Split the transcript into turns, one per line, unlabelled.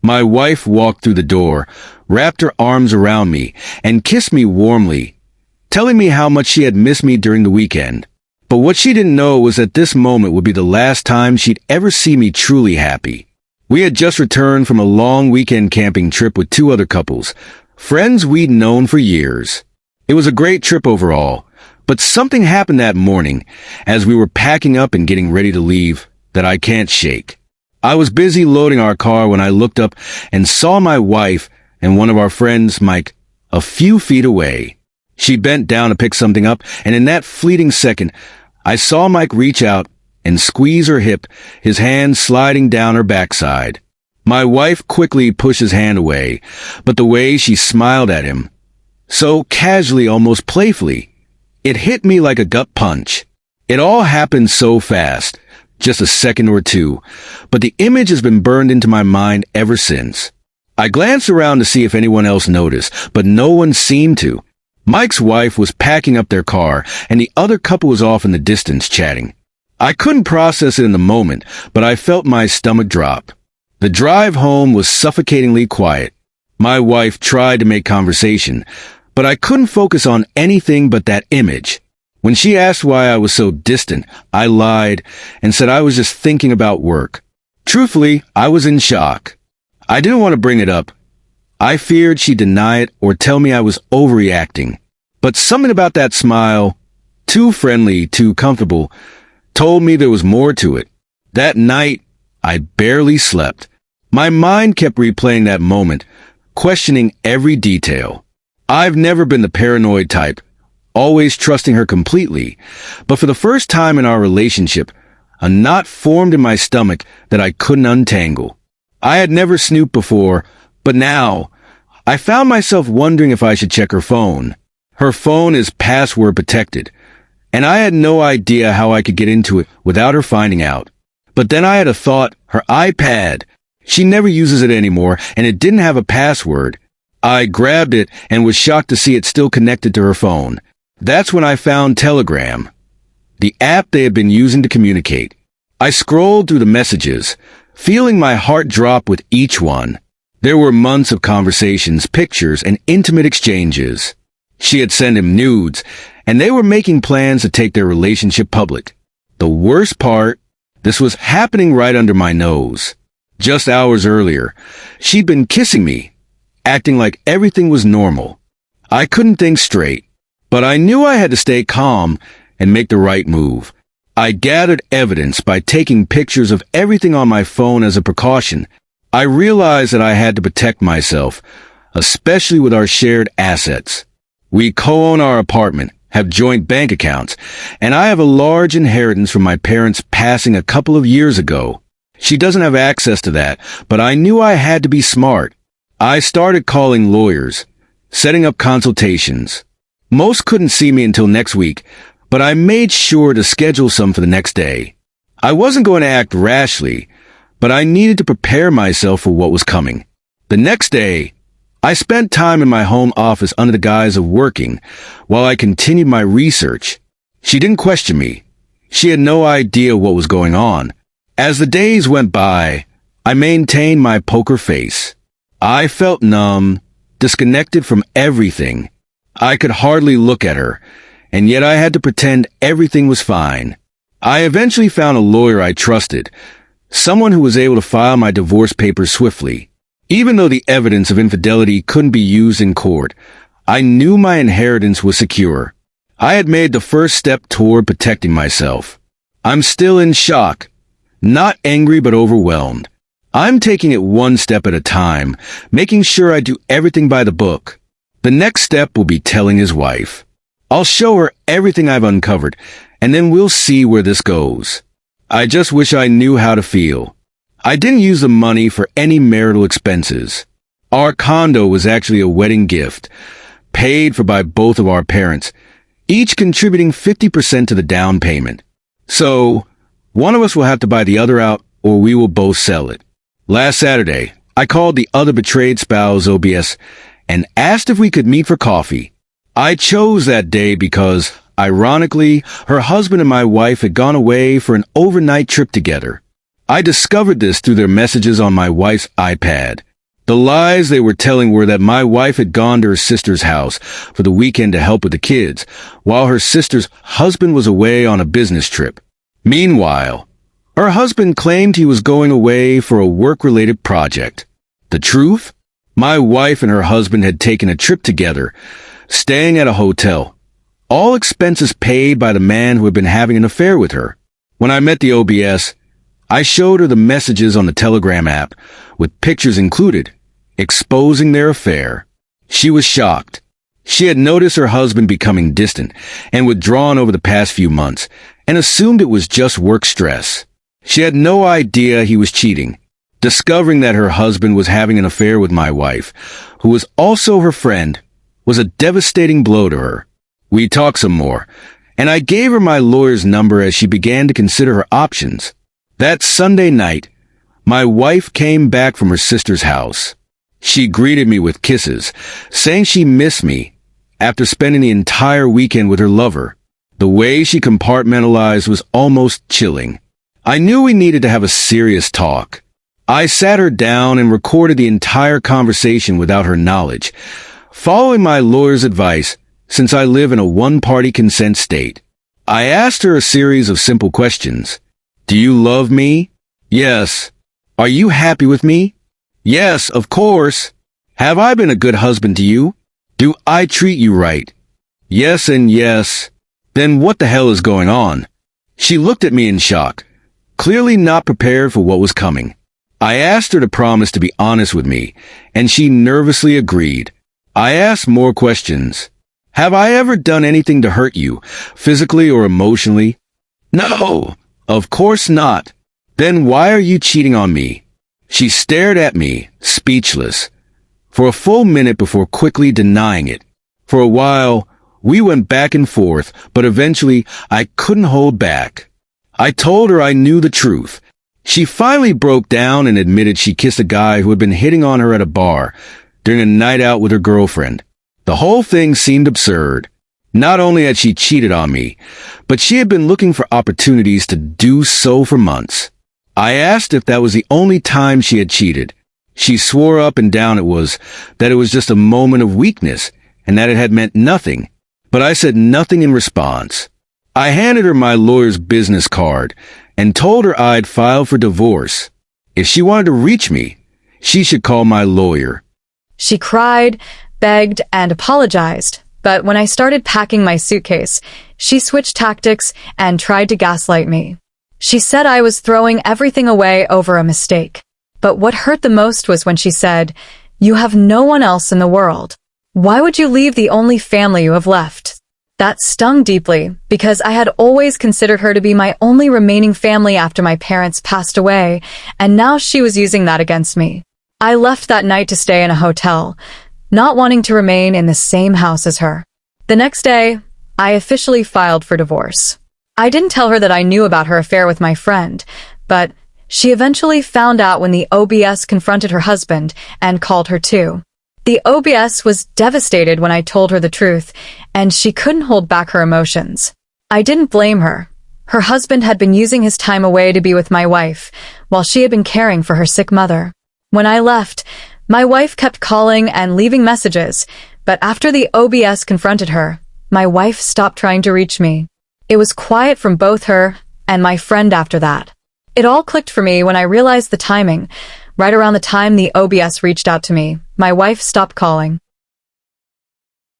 My wife walked through the door, wrapped her arms around me, and kissed me warmly, telling me how much she had missed me during the weekend. But what she didn't know was that this moment would be the last time she'd ever see me truly happy. We had just returned from a long weekend camping trip with two other couples, friends we'd known for years. It was a great trip overall, but something happened that morning as we were packing up and getting ready to leave that I can't shake. I was busy loading our car when I looked up and saw my wife and one of our friends, Mike, a few feet away. She bent down to pick something up, and in that fleeting second, I saw Mike reach out and squeeze her hip, his hand sliding down her backside. My wife quickly pushed his hand away, but the way she smiled at him, so casually, almost playfully, it hit me like a gut punch. It all happened so fast, just a second or two, but the image has been burned into my mind ever since. I glanced around to see if anyone else noticed, but no one seemed to. Mike's wife was packing up their car, and the other couple was off in the distance chatting. I couldn't process it in the moment, but I felt my stomach drop. The drive home was suffocatingly quiet. My wife tried to make conversation, but I couldn't focus on anything but that image. When she asked why I was so distant, I lied and said I was just thinking about work. Truthfully, I was in shock. I didn't want to bring it up. I feared she'd deny it or tell me I was overreacting. But something about that smile, too friendly, too comfortable, told me there was more to it. That night, I barely slept. My mind kept replaying that moment, questioning every detail. I've never been the paranoid type, always trusting her completely, but for the first time in our relationship, a knot formed in my stomach that I couldn't untangle. I had never snooped before, but now, I found myself wondering if I should check her phone. Her phone is password protected, and I had no idea how I could get into it without her finding out. But then I had a thought, her iPad. She never uses it anymore, and it didn't have a password. I grabbed it and was shocked to see it still connected to her phone. That's when I found Telegram, the app they had been using to communicate. I scrolled through the messages, feeling my heart drop with each one. There were months of conversations, pictures, and intimate exchanges. She had sent him nudes, and they were making plans to take their relationship public. The worst part, this was happening right under my nose. Just hours earlier, she'd been kissing me, acting like everything was normal. I couldn't think straight, but I knew I had to stay calm and make the right move. I gathered evidence by taking pictures of everything on my phone as a precaution. I realized that I had to protect myself, especially with our shared assets. We co-own our apartment, have joint bank accounts, and I have a large inheritance from my parents passing a couple of years ago. She doesn't have access to that, but I knew I had to be smart. I started calling lawyers, setting up consultations. Most couldn't see me until next week, but I made sure to schedule some for the next day. I wasn't going to act rashly, but I needed to prepare myself for what was coming. The next day, I spent time in my home office under the guise of working while I continued my research. She didn't question me. She had no idea what was going on. As the days went by, I maintained my poker face. I felt numb, disconnected from everything. I could hardly look at her, and yet I had to pretend everything was fine. I eventually found a lawyer I trusted, someone who was able to file my divorce papers swiftly. Even though the evidence of infidelity couldn't be used in court, I knew my inheritance was secure. I had made the first step toward protecting myself. I'm still in shock, not angry but overwhelmed. I'm taking it one step at a time, making sure I do everything by the book. The next step will be telling his wife. I'll show her everything I've uncovered, and then we'll see where this goes. I just wish I knew how to feel. I didn't use the money for any marital expenses. Our condo was actually a wedding gift, paid for by both of our parents, each contributing 50% to the down payment. So, one of us will have to buy the other out, or we will both sell it. Last Saturday, I called the other betrayed spouse OBS and asked if we could meet for coffee. I chose that day because, ironically, her husband and my wife had gone away for an overnight trip together. I discovered this through their messages on my wife's iPad. The lies they were telling were that my wife had gone to her sister's house for the weekend to help with the kids, while her sister's husband was away on a business trip. Meanwhile, her husband claimed he was going away for a work-related project. The truth? My wife and her husband had taken a trip together, staying at a hotel. All expenses paid by the man who had been having an affair with her. When I met the OBS, I showed her the messages on the Telegram app, with pictures included, exposing their affair. She was shocked. She had noticed her husband becoming distant and withdrawn over the past few months, and assumed it was just work stress. She had no idea he was cheating. Discovering that her husband was having an affair with my wife, who was also her friend, was a devastating blow to her. We talked some more, and I gave her my lawyer's number as she began to consider her options. That Sunday night, my wife came back from her sister's house. She greeted me with kisses, saying she missed me after spending the entire weekend with her lover. The way she compartmentalized was almost chilling. I knew we needed to have a serious talk. I sat her down and recorded the entire conversation without her knowledge, following my lawyer's advice since I live in a one-party consent state. I asked her a series of simple questions. Do you love me? Yes. Are you happy with me? Yes, of course. Have I been a good husband to you? Do I treat you right? Yes and yes. Then what the hell is going on? She looked at me in shock, clearly not prepared for what was coming. I asked her to promise to be honest with me, and she nervously agreed. I asked more questions. Have I ever done anything to hurt you, physically or emotionally? No, of course not. Then why are you cheating on me? She stared at me, speechless, for a full minute before quickly denying it. For a while, we went back and forth, but eventually I couldn't hold back. I told her I knew the truth. She finally broke down and admitted she kissed a guy who had been hitting on her at a bar during a night out with her girlfriend. The whole thing seemed absurd. Not only had she cheated on me, but she had been looking for opportunities to do so for months. I asked if that was the only time she had cheated. She swore up and down that it was just a moment of weakness and that it had meant nothing. But I said nothing in response. I handed her my lawyer's business card and told her I'd filed for divorce. If she wanted to reach me, she should call my lawyer.
She cried, begged, and apologized, but when I started packing my suitcase, she switched tactics and tried to gaslight me. She said I was throwing everything away over a mistake. But what hurt the most was when she said, "You have no one else in the world. Why would you leave the only family you have left?" That stung deeply, because I had always considered her to be my only remaining family after my parents passed away, and now she was using that against me. I left that night to stay in a hotel, not wanting to remain in the same house as her. The next day, I officially filed for divorce. I didn't tell her that I knew about her affair with my friend, but she eventually found out when the OBS confronted her husband and called her too. The OBS was devastated when I told her the truth, and she couldn't hold back her emotions. I didn't blame her. Her husband had been using his time away to be with my wife, while she had been caring for her sick mother. When I left, my wife kept calling and leaving messages, but after the OBS confronted her, my wife stopped trying to reach me. It was quiet from both her and my friend after that. It all clicked for me when I realized the timing. Right around the time the OBS reached out to me, my wife stopped calling.